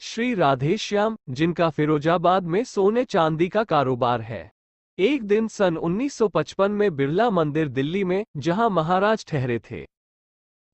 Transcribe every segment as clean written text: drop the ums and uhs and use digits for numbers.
श्री राधेश्याम, जिनका फिरोजाबाद में सोने चांदी का कारोबार है। एक दिन सन 1955 में बिरला मंदिर दिल्ली में, जहां महाराज ठहरे थे,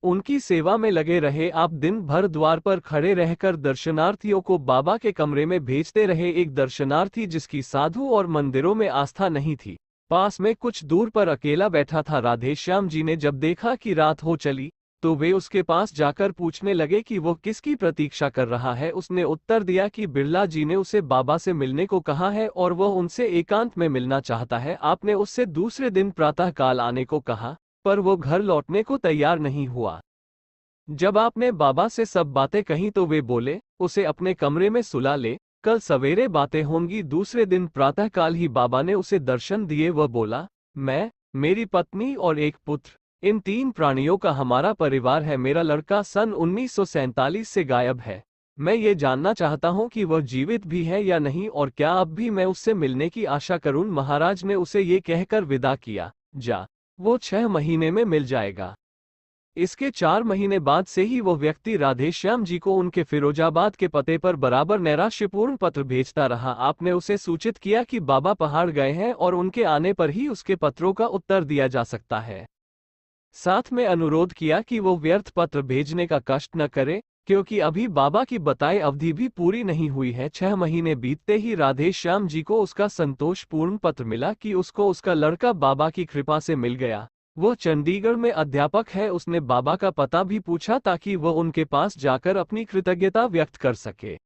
उनकी सेवा में लगे रहे आप दिन भर द्वार पर खड़े रहकर दर्शनार्थियों को बाबा के कमरे में भेजते रहे। एक दर्शनार्थी जिसकी साधु और मंदिरों में आस्था नहीं थी, पास में कुछ दूर पर अकेला बैठा था। राधेश्याम जी ने जब देखा कि रात हो चली, तो वे उसके पास जाकर पूछने लगे कि वो किसकी प्रतीक्षा कर रहा है। उसने उत्तर दिया कि बिरला जी ने उसे बाबा से मिलने को कहा है और वह उनसे एकांत में मिलना चाहता है। आपने उससे दूसरे दिन प्रातःकाल आने को कहा, पर वो घर लौटने को तैयार नहीं हुआ। जब आपने बाबा से सब बातें कही तो वे बोले, उसे अपने कमरे में सुला ले, कल सवेरे बातें होंगी। दूसरे दिन प्रातःकाल ही बाबा ने उसे दर्शन दिए। वह बोला, मैं, मेरी पत्नी और एक पुत्र, इन 3 प्राणियों का हमारा परिवार है। मेरा लड़का सन 1947 से गायब है। मैं ये जानना चाहता हूँ कि वह जीवित भी है या नहीं, और क्या अब भी मैं उससे मिलने की आशा करूँ। महाराज ने उसे ये कहकर विदा किया, जा, वो 6 महीने में मिल जाएगा। इसके 4 महीने बाद से ही वो व्यक्ति राधेश्याम जी को उनके फिरोजाबाद के पते पर बराबर नैराश्यपूर्ण पत्र भेजता रहा। आपने उसे सूचित किया कि बाबा पहाड़ गए हैं और उनके आने पर ही उसके पत्रों का उत्तर दिया जा सकता है। साथ में अनुरोध किया कि वो व्यर्थ पत्र भेजने का कष्ट न करे, क्योंकि अभी बाबा की बताई अवधि भी पूरी नहीं हुई है। 6 महीने बीतते ही राधेश्याम जी को उसका संतोषपूर्ण पत्र मिला कि उसको उसका लड़का बाबा की कृपा से मिल गया। वो चंडीगढ़ में अध्यापक है। उसने बाबा का पता भी पूछा ताकि वह उनके पास जाकर अपनी कृतज्ञता व्यक्त कर सके।